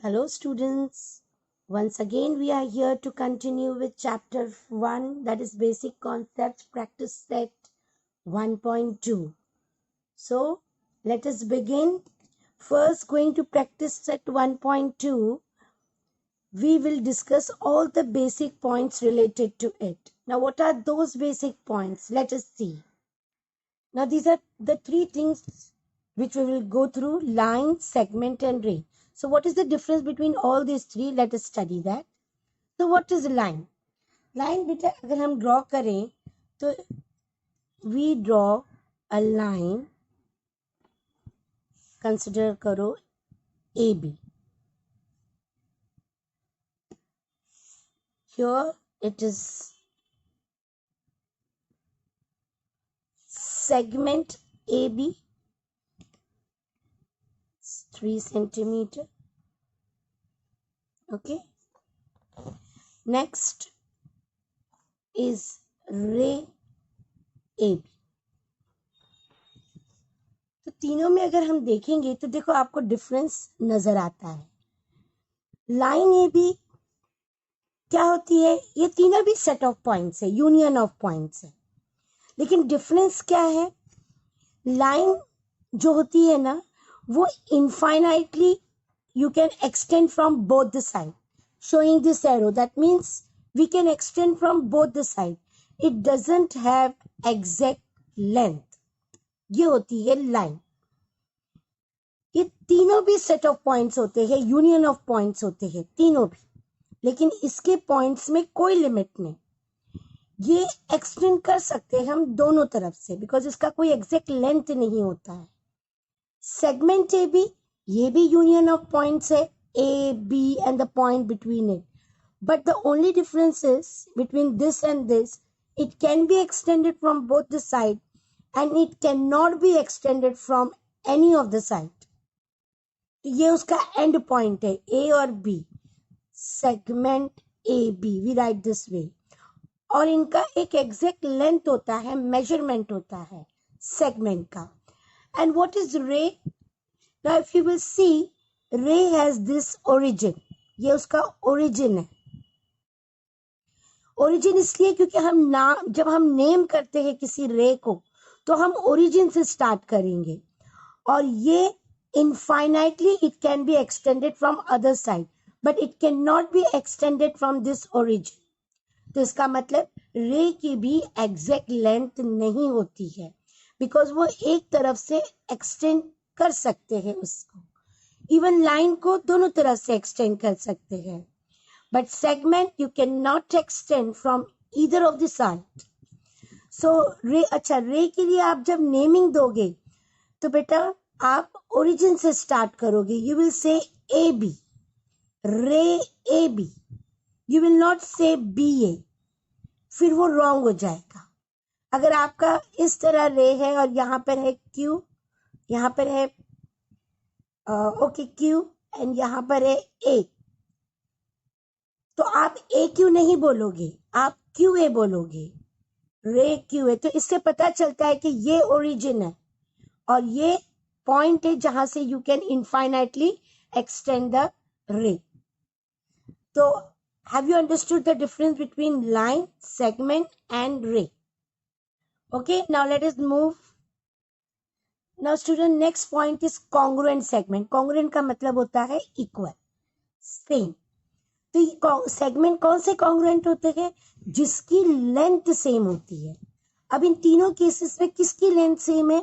Hello students, once again we are here to continue with chapter 1, that is basic concepts practice set 1.2. So let us begin. First, going to practice set 1.2, we will discuss all the basic points related to it. Now what are those basic points? Let us see. Now these are the three things which we will go through: line, segment and ray. So what is the difference between all these three? Let us study that. So what is line? Line बेटा अगर हम draw करें तो we draw a line, consider करो AB. Here it is segment AB, 3 centimeter. Okay. Next is ray AB. तो तीनों में अगर हम देखेंगे तो देखो आपको डिफरेंस नजर आता है. लाइन ए बी क्या होती है? ये तीनों भी सेट ऑफ पॉइंट्स है, यूनियन ऑफ पॉइंट्स है, लेकिन डिफरेंस क्या है? लाइन जो होती है ना वो infinitely you can extend from both the side, showing this arrow. That means we can extend from both the side. It doesn't have exact length. ये होती है लाइन. ये तीनों भी सेट ऑफ पॉइंट्स होते हैं, यूनियन ऑफ पॉइंट्स होते हैं तीनों भी, लेकिन इसके पॉइंट्स में कोई लिमिट नहीं. ये एक्सटेंड कर सकते हैं हम दोनों तरफ से, बिकॉज इसका कोई एग्जैक्ट लेंथ नहीं होता है. सेगमेंट ए बी, ये भी यूनियन ऑफ पॉइंट्स है, A B and the point between it, but the only difference is between this and this, it can be extended from both the side and it can not be extended from any of the side. तो ये उसका end point है, A और B, segment A B, we write this way. और इनका एक exact length होता है, मेजरमेंट होता है सेगमेंट का. एंड व्हाट इज रे? Now if you will see, ray has this origin. ये उसका origin है. origin इसलिए क्योंकि हम नाम जब हम नेम करते हैं किसी रे को तो हम origin से स्टार्ट करेंगे, और ये infinitely it can be extended from other side, but it cannot be extended from this origin. तो इसका मतलब रे की भी एग्जैक्ट लेंथ नहीं होती है, बिकॉज वो एक तरफ से एक्सटेंड कर सकते हैं उसको. इवन लाइन को दोनों तरफ से एक्सटेंड कर सकते हैं, but segment you can not extend from either of the side. So ray, अच्छा रे के लिए आप जब नेमिंग दोगे तो बेटा आप ओरिजिन से स्टार्ट करोगे. You will say A B, ray A B, you will not say B A, फिर वो रॉन्ग हो जाएगा. अगर आपका इस तरह रे है और यहाँ पर है क्यू, यहाँ पर है ओके क्यू एंड यहाँ पर है ए, तो आप ए क्यू नहीं बोलोगे, आप क्यू ए बोलोगे, रे क्यू ए. तो इससे पता चलता है कि ये ओरिजिन है और ये पॉइंट है जहां से you can infinitely extend the ray. तो have you understood the difference between line, segment and ray? Okay, now let us move. Now student, next point is congruent segment. Congruent का मतलब होता है equal, same. तो segment कौन से congruent होते हैं? जिसकी लेंथ सेम होती है. अब इन तीनों केसेस में किसकी लेंथ सेम है?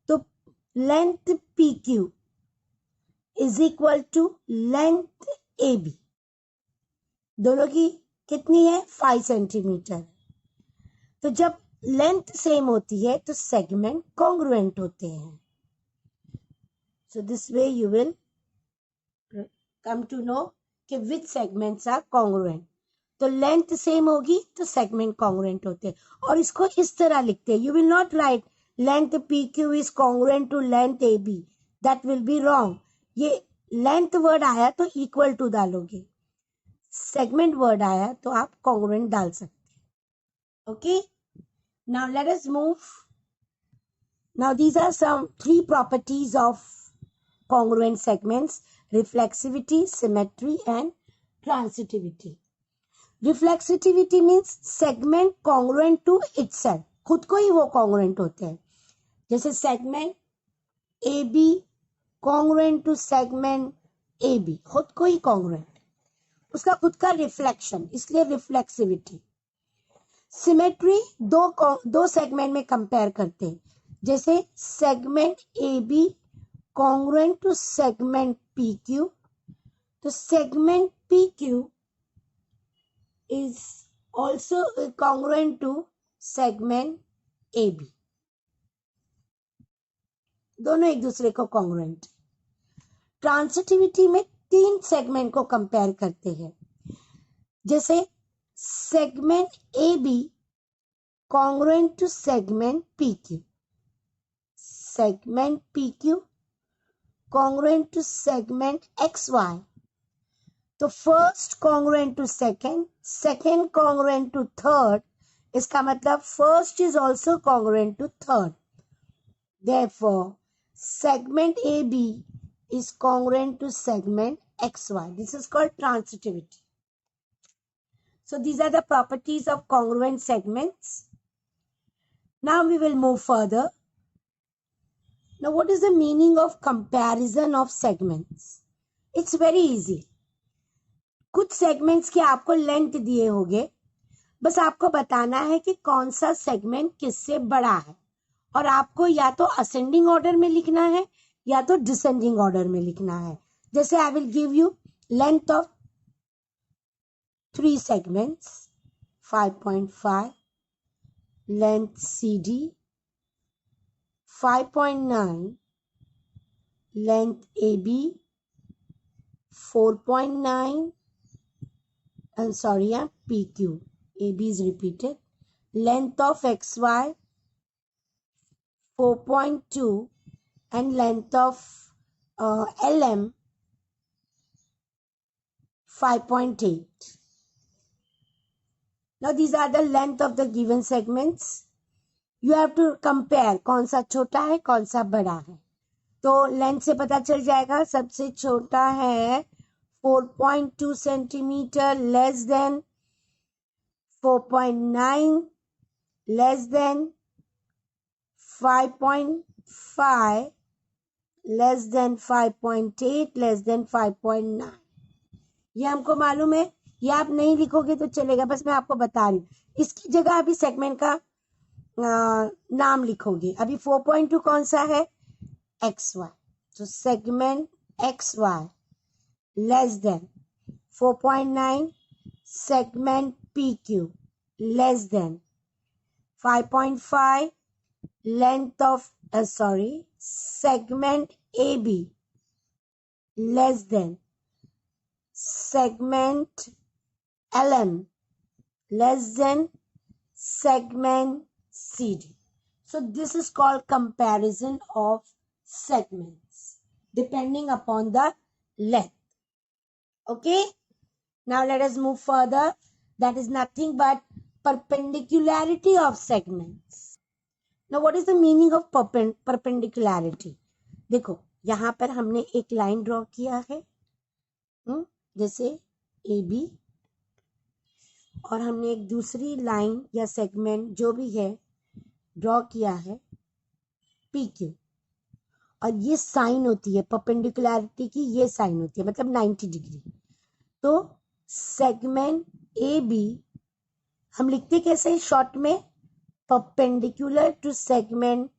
तो length P Q is equal to length A B. दोनों की कितनी है? 5 सेंटीमीटर. तो जब लेंथ सेम होती है तो सेगमेंट कॉन्ग्रुएंट होते हैं. So this way you will come to know कि विच सेगमेंट्स आर कॉन्ग्रुएंट. तो लेंथ सेम होगी तो सेगमेंट कॉन्ग्रुएंट होते हैं. और इसको इस तरह लिखते हैं, you will not write length P Q is congruent to length A B, that will be wrong. ये लेंथ वर्ड आया तो इक्वल टू डालोगे, सेगमेंट वर्ड आया तो आप कॉन्ग्रुएंट डाल सकते हैं. Okay, now let us move. Now these are some 3 properties of congruent segments. reflexivity, symmetry and transitivity. Reflexivity means segment congruent to itself, खुद को ही वो congruent होते हैं. जैसे segment AB congruent to segment AB, खुद को ही congruent, उसका खुद का रिफ्लेक्शन, इसलिए रिफ्लेक्सिविटी. सिमेट्री दो सेगमेंट में कंपेयर करते हैं, जैसे segment AB congruent to segment PQ, तो segment PQ is also congruent to segment AB. दोनों एक दूसरे को congruent. ट्रांसिटिविटी में 3 सेगमेंट को कंपेयर करते हैं, जैसे segment AB congruent to segment PQ, segment PQ congruent to segment XY. तो first congruent to second, second congruent to third, इसका मतलब first is also congruent to third. Therefore, segment AB is congruent to segment XY. This is called transitivity. So these are the properties of congruent segments. Now we will move further. Now what is the meaning of comparison of segments? It's very easy. कुछ segments के आपको length दिए होंगे, बस आपको बताना है कि कौन सा सेगमेंट किससे बड़ा है, और आपको या तो असेंडिंग ऑर्डर में लिखना है या तो डिसेंडिंग ऑर्डर में लिखना है. जैसे I will give you length of 3 segments 5.5, length CD 5.9, length AB 4.9, and sorry, PQ, AB is repeated, length of XY 4.2 and length of LM 5.8. Now these are the length of the given segments. You have to compare कौन सा छोटा है कौन सा बड़ा है. तो length से पता चल जाएगा, सबसे छोटा है 4.2 centimeter, less than 4.9, less than 5.5, less than 5.8, less than 5.9. ये हमको मालूम है, ये आप नहीं लिखोगे तो चलेगा, बस मैं आपको बता रही हूँ. इसकी जगह अभी सेगमेंट का नाम लिखोगे. अभी 4.2 कौन सा है? XY. तो segment XY less than 4.9, segment PQ less than 5.5, length of segment AB less than segment LM less than segment CD. So this is called comparison of segments depending upon the length. Okay, now let us move further. That is nothing but perpendicularity of segments. Now what is the meaning of perpendicularity? देखो यहाँ पर हमने एक line draw किया है, जैसे AB, और हमने एक दूसरी लाइन या सेगमेंट जो भी है ड्रॉ किया है PQ, और ये साइन होती है परपेंडिकुलरिटी की, ये साइन होती है मतलब 90 डिग्री. तो सेगमेंट AB हम लिखते कैसे शॉर्ट में? Perpendicular to segment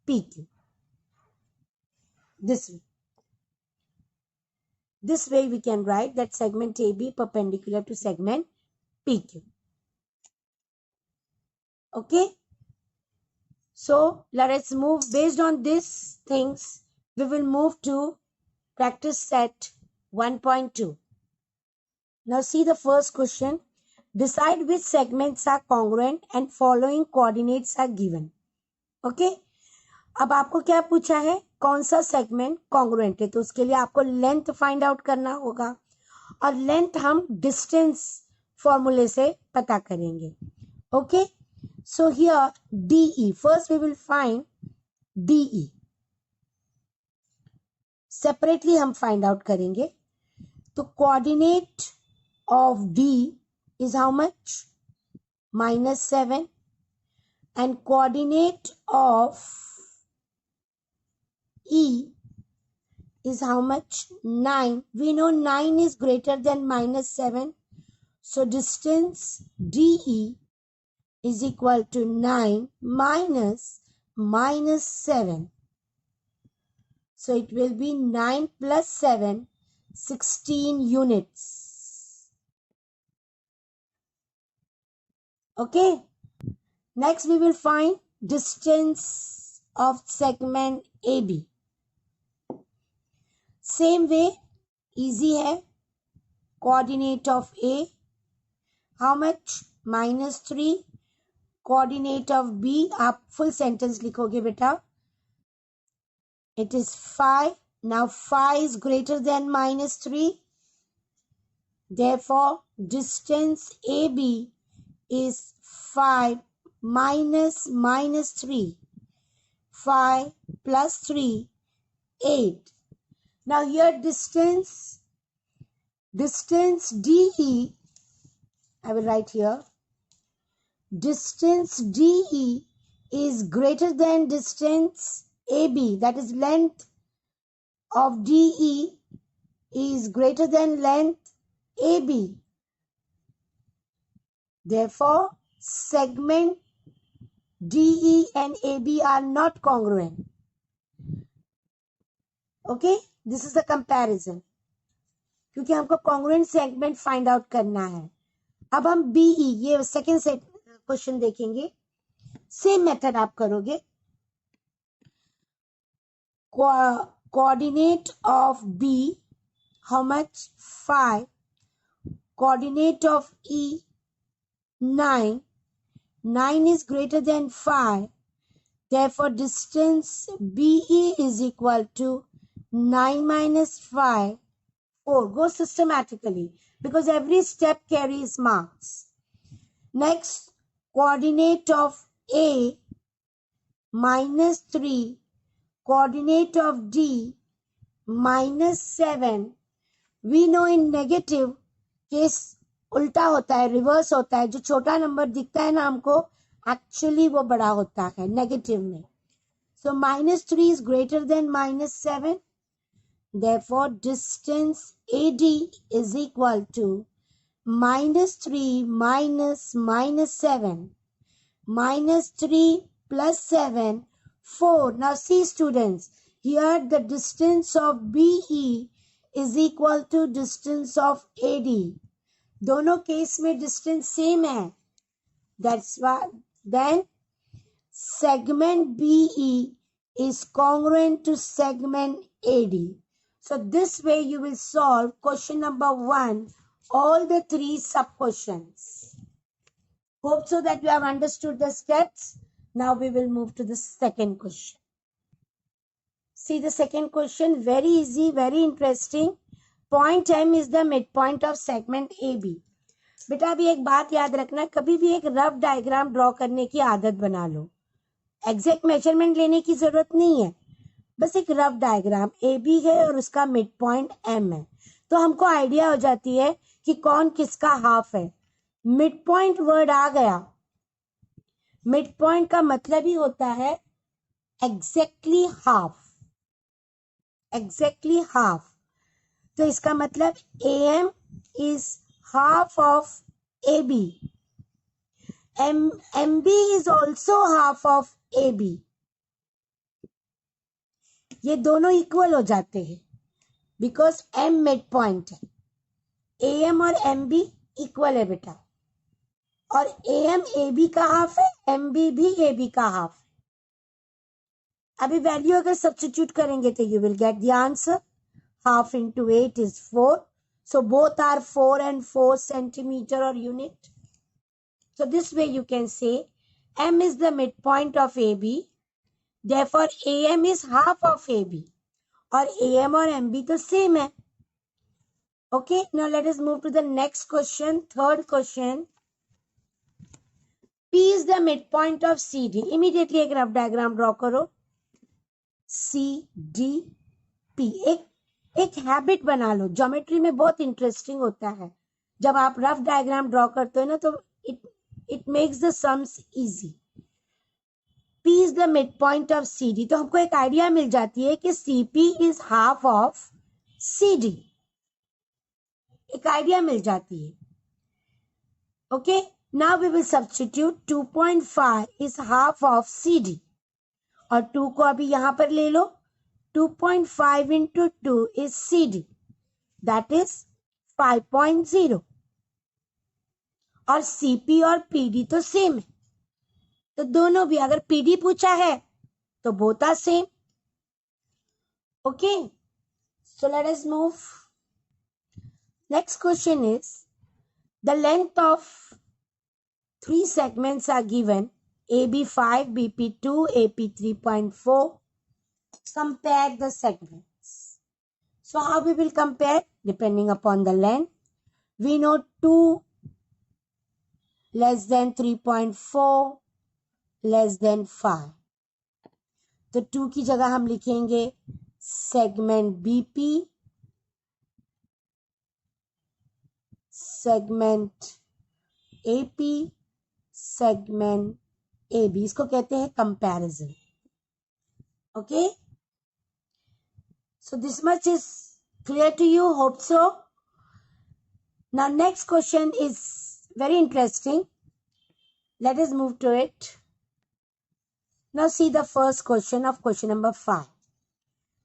PQ. This way we can write that segment AB perpendicular to segment PQ. Okay, so let us move. Based on these things, we will move to practice set 1.2. Now see the first question. Decide which segments are congruent and following coordinates are given. Okay, अब आपको क्या पूछा है? कौन सा segment congruent है, तो उसके लिए आपको लेंथ फाइंड आउट करना होगा, और लेंथ हम डिस्टेंस फॉर्मूले से पता करेंगे. Okay, so here DE, first we will find DE. Separately हम फाइंड आउट करेंगे. तो coordinate of D is how much? -7. And coordinate of E is how much? 9. We know 9 is greater than -7. So distance DE is equal to 9 minus -7. So it will be 9 plus 7, 16 units. Okay. Next we will find distance of segment AB. Same way, easy hai. Coordinate of A, how much? -3. Coordinate of B, आप full sentence लिखोगे बेटा. It is 5. Now 5 is greater than -3. Therefore, distance AB is 5 minus -3. 5 plus 3, 8. Now here distance DE, I will write here, distance DE is greater than distance AB, that is length of DE is greater than length AB. Therefore, segment DE and AB are not congruent. Okay, this is the comparison. क्योंकि हमको congruent segment find out करना है. अब हम BE, ये second set question देखेंगे. Same method आप करोगे. Coordinate of B, how much? 5. Coordinate of E, 9. 9 is greater than 5. Therefore, distance BE is equal to 9 minus 5, 4. Go systematically because every step carries marks. Next, coordinate of A, -3. Coordinate of D, -7. We know in negative case उल्टा होता है, reverse होता है. जो छोटा number दिखता है ना हमको, एक्चुअली वो बड़ा होता है नेगेटिव में. So -3 is greater than -7. Therefore, distance AD is equal to -3 minus -7. -3 plus 7, 4. Now see students, here the distance of BE is equal to distance of AD. दोनों केस में distance same है. That's why then segment BE is congruent to segment AD. So this way you will solve question number 1, all the 3 sub questions. Hope so that you have understood the steps. Now we will move to the second question. See the second question, very easy, very interesting. Point M is the midpoint of segment AB. बेटा अभी एक बात याद रखना, कभी भी एक rough diagram draw करने की आदत बना लो. एग्जैक्ट मेजरमेंट लेने की जरूरत नहीं है, बस एक रफ डायग्राम. AB है और उसका मिड पॉइंट M है, तो हमको आइडिया हो जाती है कि कौन किसका हाफ है. मिड पॉइंट वर्ड आ गया. मिड पॉइंट का मतलब ही होता है एग्जैक्टली हाफ. Exactly half. तो इसका मतलब AM is half of AB. MB is also half of AB. ये दोनों इक्वल हो जाते हैं बिकॉज M मिड पॉइंट है. AM और MB इक्वल है बेटा, और AM AB का हाफ है, MB भी AB का हाफ है. अभी वैल्यू अगर सब्स्टिट्यूट करेंगे तो you will get the answer. Half into 8 is 4. So both are 4 and 4 centimeter or unit. So this way you can say M is the midpoint of AB. Therefore AM is half of AB. और AM और MB तो same है. Okay, now let us move to the next question. Third question. P is the midpoint of CD. Immediately एक rough diagram draw करो. CD P. एक एक habit बना लो, geometry में बहुत इंटरेस्टिंग होता है जब आप रफ डायग्राम ड्रॉ करते हो ना, तो it makes the sums easy. P is the midpoint of CD, तो हमको एक आइडिया मिल जाती है कि CP is half of CD, एक आइडिया मिल जाती है। Okay, now we will substitute 2.5 is half of CD, और 2 को अभी यहां पर ले लो, 2.5 into 2 is CD, that is 5.0, और CP और PD तो सेम है, तो दोनों भी, अगर PD पूछा है तो both are same. Okay, so let us move. Next question is, the length of 3 segments are given, AB5, BP2, AP 3.4. Compare the segments. So how we will compare? Depending upon the length. We know 2 less than 3.4 less than 5. तो 2 की जगह हम लिखेंगे segment BP, segment AP, segment AB, इसको कहते हैं comparison. Okay, so this much is clear to you, hope so. Now next question is very interesting, let us move to it. Now see the first question of question number 5.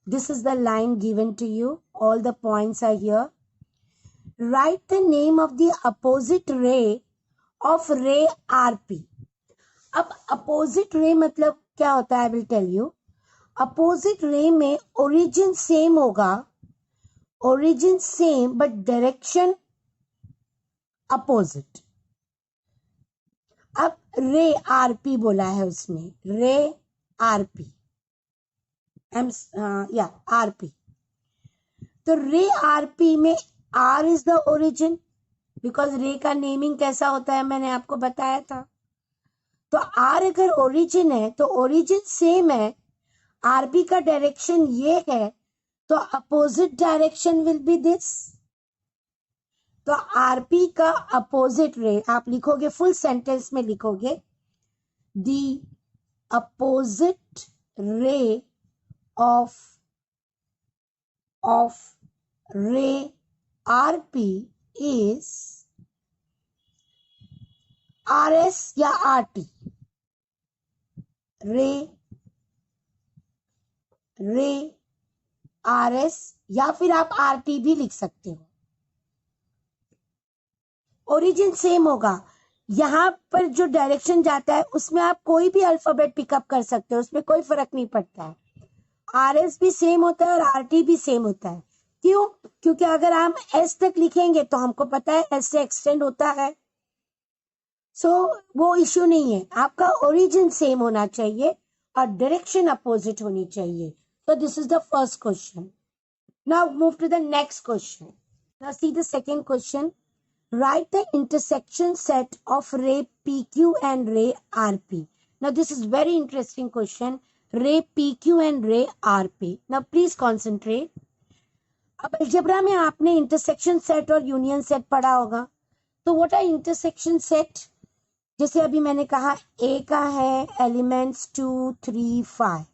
This is the line given to you, all the points are here. Write the name of the opposite ray of ray RP. अब opposite ray मतलब क्या होता है, I will tell you. Opposite ray में origin same होगा, origin same but direction opposite. अब रे RP बोला है उसने, रे RP, RP, तो रे RP में R is the origin, because रे का नेमिंग कैसा होता है मैंने आपको बताया था। तो R अगर ओरिजिन है तो ओरिजिन सेम है, RP का डायरेक्शन ये है, तो opposite direction will be this. तो RP का अपोजिट रे आप लिखोगे, फुल सेंटेंस में लिखोगे, द अपोजिट रे ऑफ रे RP इज RS या RT, रे RS, या फिर आप RT भी लिख सकते हो। ओरिजिन सेम होगा, यहां पर जो डायरेक्शन जाता है उसमें आप कोई भी अल्फाबेट पिकअप कर सकते हो, उसमें कोई फर्क नहीं पड़ता है। RS भी सेम होता है और RT भी सेम होता है। क्यों? क्योंकि अगर हम S तक लिखेंगे तो हमको पता है S से एक्सटेंड होता है, सो वो इश्यू नहीं है। आपका ओरिजिन सेम होना चाहिए और डायरेक्शन अपोजिट होनी चाहिए। So this is the first question. Now move to the next question. Now see the second question. Write the intersection set of ray PQ and ray RP. Now this is very interesting question. Ray PQ and ray RP. Now please concentrate. अब algebra में आपने intersection set और union set पढ़ा होगा, तो what are intersection set? जैसे अभी मैंने कहा A का है एलिमेंट्स 2, 3, 5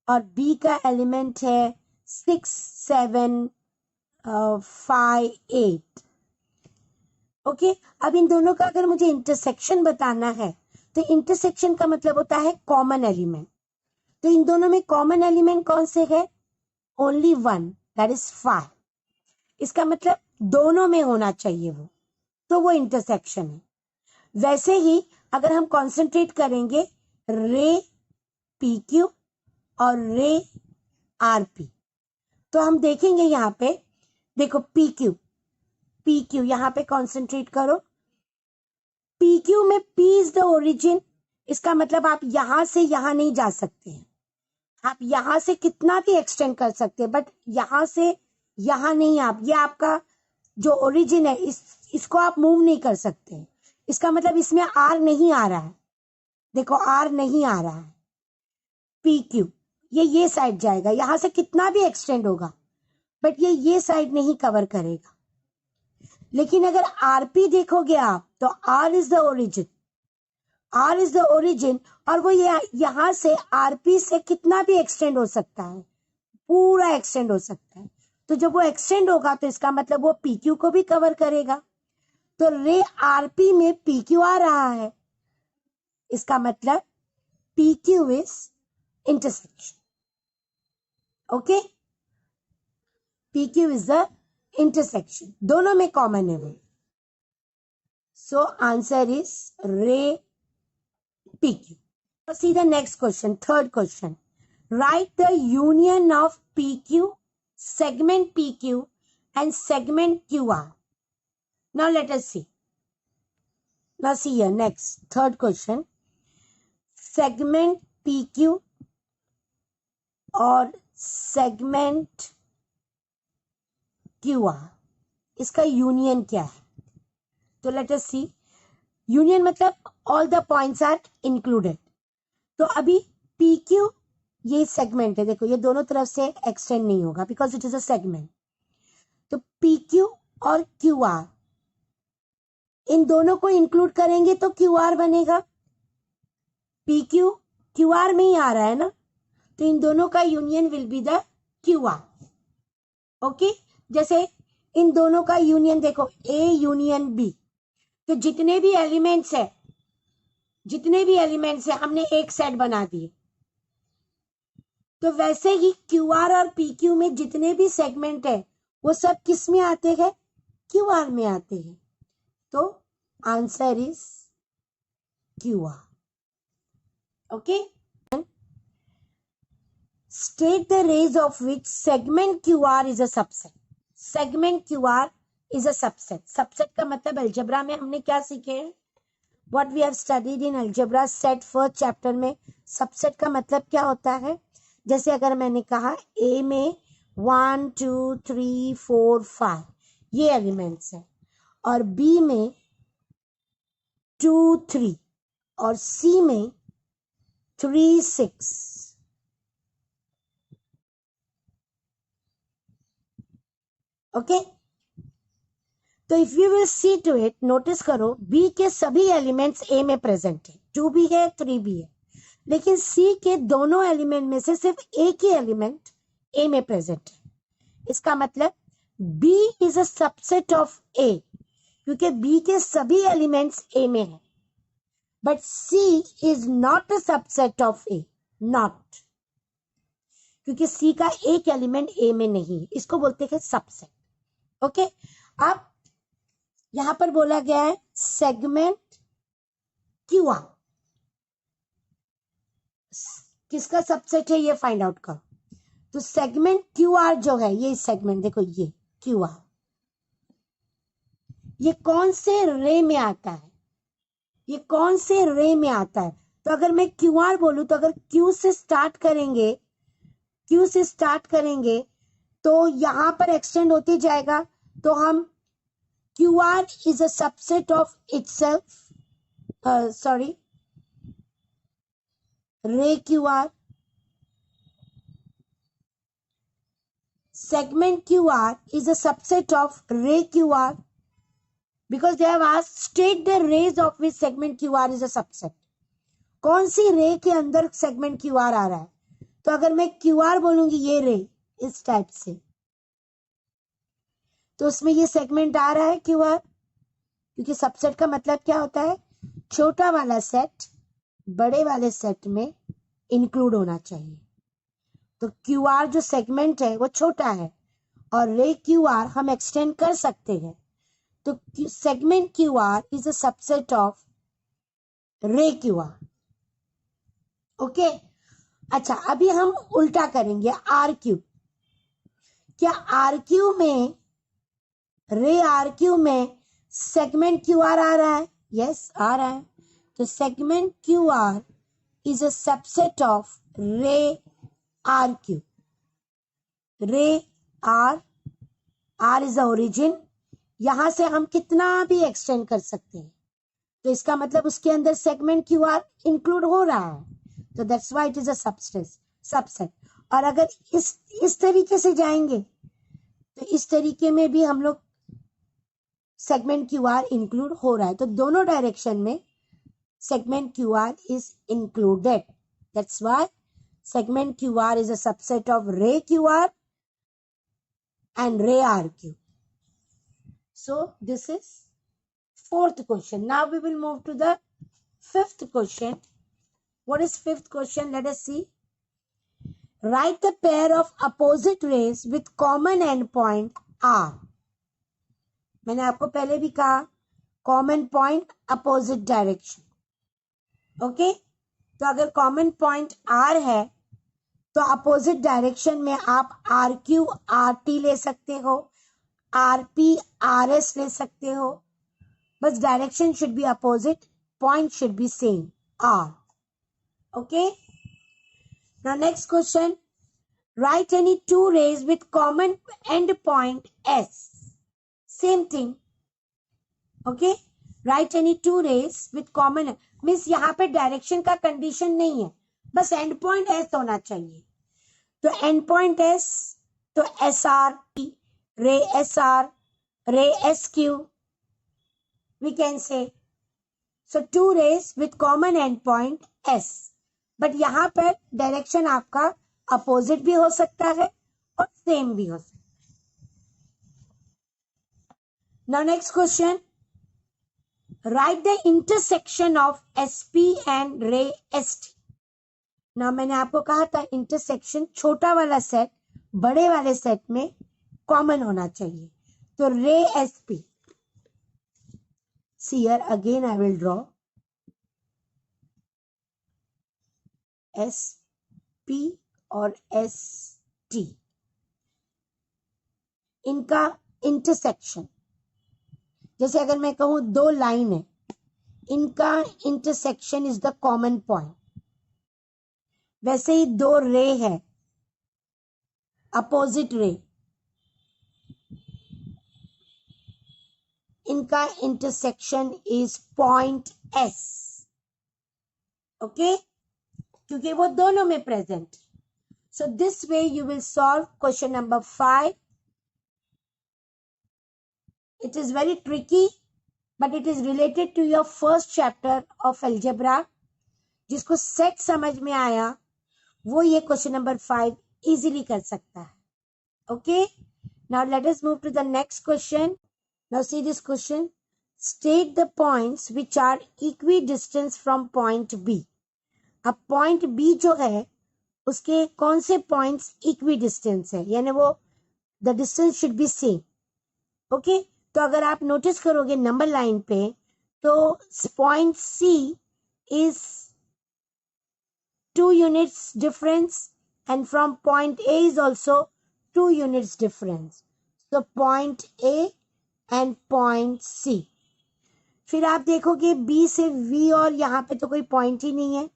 और B का एलिमेंट है 6, 7, 5, 8। ओके, अब इन दोनों का अगर मुझे इंटरसेक्शन बताना है तो इंटरसेक्शन का मतलब होता है कॉमन एलिमेंट। तो इन दोनों में कॉमन एलिमेंट कौन से है? Only one, that is 5। इसका मतलब दोनों में होना चाहिए वो, तो वो इंटरसेक्शन है। वैसे ही अगर हम कंसंट्रेट करेंगे रे PQ और रे RP, तो हम देखेंगे यहाँ पे, देखो PQ यहाँ पे कंसंट्रेट करो। PQ में P इज द ओरिजिन, इसका मतलब आप यहां से यहां नहीं जा सकते हैं, आप यहां से कितना भी एक्सटेंड कर सकते हैं, बट यहां से यहां नहीं। आप, ये आपका जो ओरिजिन है, इसको आप मूव नहीं कर सकते। इसका मतलब इसमें R नहीं आ रहा है, देखो R नहीं आ रहा है। PQ ये साइड जाएगा, यहां से कितना भी एक्सटेंड होगा, बट ये साइड नहीं कवर करेगा। लेकिन अगर आरपी देखोगे आप तो R is the origin, R is the origin, और वो यहां से आरपी से कितना भी एक्सटेंड हो सकता है, पूरा एक्सटेंड हो सकता है। तो जब वो एक्सटेंड होगा तो इसका मतलब वो पीक्यू को भी कवर करेगा। तो रे आरपी में पीक्यू आ रहा है, इसका मतलब PQ is intersection. Okay, PQ is the intersection, दोनों में कॉमन है वो। सो आंसर इज रे PQ. See the next question, third question. Write the union of PQ, segment PQ and segment QR. Now let us see. Now see here, next, third question. Segment PQ और segment QR, इसका union क्या है? तो let us see. Union मतलब all the points are included. तो अभी PQ ये segment है, देखो ये दोनों तरफ से एक्सटेंड नहीं होगा because it is a segment. तो PQ और QR इन दोनों को इंक्लूड करेंगे तो QR बनेगा। PQ QR में ही आ रहा है ना, तो इन दोनों का union will be the QR। Okay, जैसे इन दोनों का यूनियन देखो, A यूनियन B, तो जितने भी एलिमेंट्स है हमने एक सेट बना दिए। तो वैसे ही QR और PQ में जितने भी सेगमेंट है वो सब किस में आते हैं? QR में आते हैं। तो answer is QR। Okay, state the rays of which segment QR is a subset. Segment QR is a subset. Subset का मतलब अलजेब्रा में हमने क्या सीखे हैं? What we have studied in algebra set first chapter में सबसेट का मतलब क्या होता है? जैसे अगर मैंने कहा A में 1 2 3 4 5 ये एलिमेंट्स है, और B में 2 3 और C में 3 6। ओके, तो if you will see to it, notice करो B के सभी एलिमेंट्स A में प्रेजेंट है, 2 भी है 3 भी है, लेकिन C के दोनों एलिमेंट में से सिर्फ एक ही एलिमेंट A में प्रेजेंट है। इसका मतलब B is a subset of A, क्योंकि B के सभी एलिमेंट्स A में है, but C is not a subset of A, not, क्योंकि C का एक एलिमेंट A में नहीं है, इसको बोलते हैं सबसेट। ओके, अब यहां पर बोला गया है सेगमेंट QR किसका सबसेट है ये फाइंड आउट करो। तो सेगमेंट QR जो है, ये सेगमेंट देखो, ये QR ये कौन से रे में आता है? ये कौन से रे में आता है? तो अगर मैं QR बोलूं तो अगर Q से स्टार्ट करेंगे तो यहां पर एक्सटेंड होते जाएगा। तो हम QR is a subset of itself, ray QR, segment QR is a subset of ray QR, because they have asked state the rays of which segment QR is a subset। कौन सी रे के अंदर segment QR आ रहा है? तो अगर मैं QR बोलूंगी ये रे इस टाइप से, तो उसमें ये सेगमेंट आ रहा है QR, क्योंकि सबसेट का मतलब क्या होता है? छोटा वाला सेट बड़े वाले सेट में इंक्लूड होना चाहिए। तो QR जो सेगमेंट है वो छोटा है, और रे QR हम एक्सटेंड कर सकते हैं। तो segment QR is a subset of रे QR। ओके, अच्छा अभी हम उल्टा करेंगे, RQ। क्या RQ में, रे RQ में सेगमेंट QR आ रहा है? यस, आ रहा है। तो segment QR is a subset of रे RQ। रे R इज द ओरिजिन, यहां से हम कितना भी एक्सटेंड कर सकते हैं, तो इसका मतलब उसके अंदर सेगमेंट QR इंक्लूड हो रहा है, तो that's why it is a subset. और अगर इस तरीके से जाएंगे तो इस तरीके में भी हम लोग सेगमेंट क्यू आर इंक्लूड हो रहा है. तो दोनों डायरेक्शन में segment QR is included. That's why segment QR is a subset of ray QR and ray RQ. So this is fourth question. Now we will move to the fifth question. What is fifth question? Let us see. Write the pair of opposite rays with common endpoint R. मैंने आपको पहले भी कहा common point opposite direction. Okay तो अगर common point are है तो opposite direction में आप आर क्यू आर टी ले सकते हो, आर पी आर एस ले सकते हो. बस direction should be opposite, point should be same R. Okay now next question. Write any two rays with common end point S. Same thing. Okay write any two rays with common means यहाँ पे direction का condition नहीं है, बस and point S होना चाहिए. तो end point S, तो S R T, ray S R, ray S Q we can say. So two rays with common end point S. But यहाँ पर डायरेक्शन आपका अपोजिट भी हो सकता है और सेम भी हो सकता है. Now next question. Write the intersection of SP and ray ST. ना मैंने आपको कहा था इंटरसेक्शन छोटा वाला सेट बड़े वाले सेट में कॉमन होना चाहिए. तो रे SP. See here again I will draw SP और ST. इनका इंटरसेक्शन, जैसे अगर मैं कहूं दो लाइन है, इनका intersection is the common point. वैसे ही दो रे है, अपोजिट रे, इनका intersection is point S. Okay क्योंकि वो दोनों में present. So this way you will solve question number 5. It is very tricky, but it is related to your first chapter of algebra. जिसको सेट समझ में आया वो ये क्वेश्चन नंबर 5 इजीली कर सकता है. Okay now let us move to the next question. Now see this question. State the points which are equidistance from point B. अब पॉइंट बी जो है उसके कौन से पॉइंट्स इक्वी डिस्टेंस है, यानी वो the distance should be same. Okay तो अगर आप नोटिस करोगे नंबर लाइन पे तो point C is 2 units difference and from point A is also 2 units difference. So point A and point C. फिर आप देखोगे B से V और यहाँ पे तो कोई पॉइंट ही नहीं है.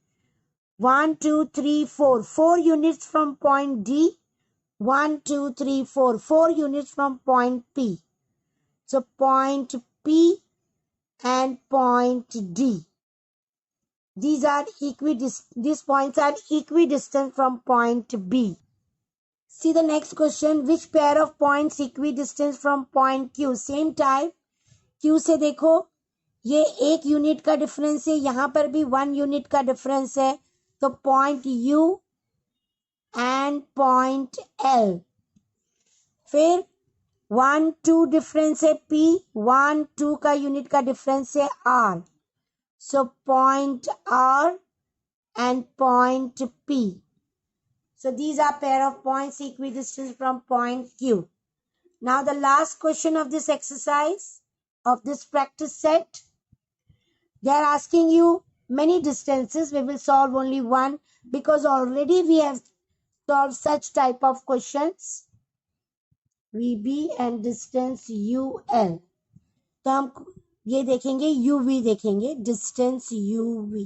1 2 3 4 4 units from point D. 1 2 3 4 4 units from point P. So point P and point D. These points are equidistant from point B. See the next question. Which pair of points equidistant from point Q? Same type. Q से देखो ये 1 unit का difference है, यहाँ पर भी 1 unit का difference है. तो point U and point L. फिर 1 2 डिफरेंस है P, 1 2 का यूनिट का डिफरेंस है R. So point R and point P. So these are pair of points equidistant from point Q. Now the last question of this exercise, of this practice set. They are asking you many distances. We will solve only one because already we have solved such type of questions. VB and distance UL. तो हम ये देखेंगे UV देखेंगे, distance UV.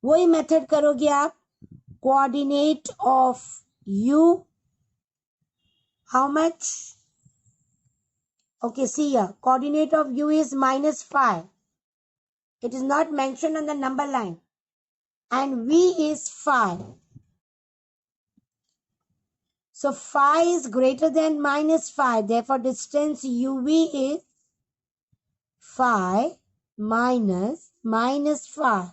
वही method करोगे आप. Coordinate of U, how much? Okay, see here, coordinate of U is -5. It is not mentioned on the number line. And V is 5. So phi is greater than minus phi. Therefore, distance UV is phi minus phi.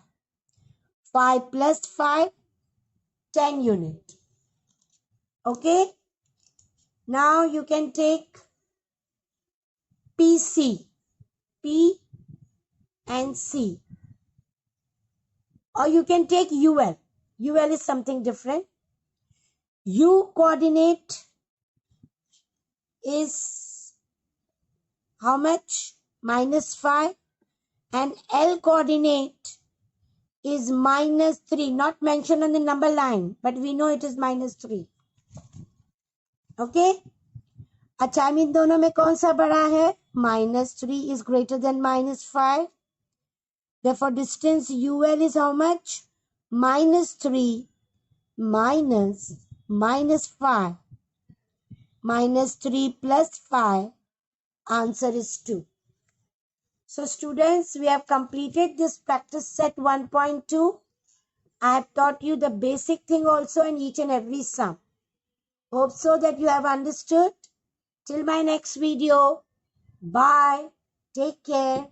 Phi plus phi, 10 unit. Okay. Now you can take PC, P and C. Or you can take UL. UL is something different. U coordinate is how much? Minus phi. And L coordinate is minus 3. Not mentioned on the number line, but we know it is minus 3. Okay? अच्छा, इन दोनों में कौन सा बड़ा है? Minus 3 is greater than minus 5. Therefore, distance UL is how much? Minus 3 minus 5. Minus 3 plus 5. Answer is 2. So students, we have completed this practice set 1.2. I have taught you the basic thing also in each and every sum. Hope so that you have understood. Till my next video. Bye. Take care.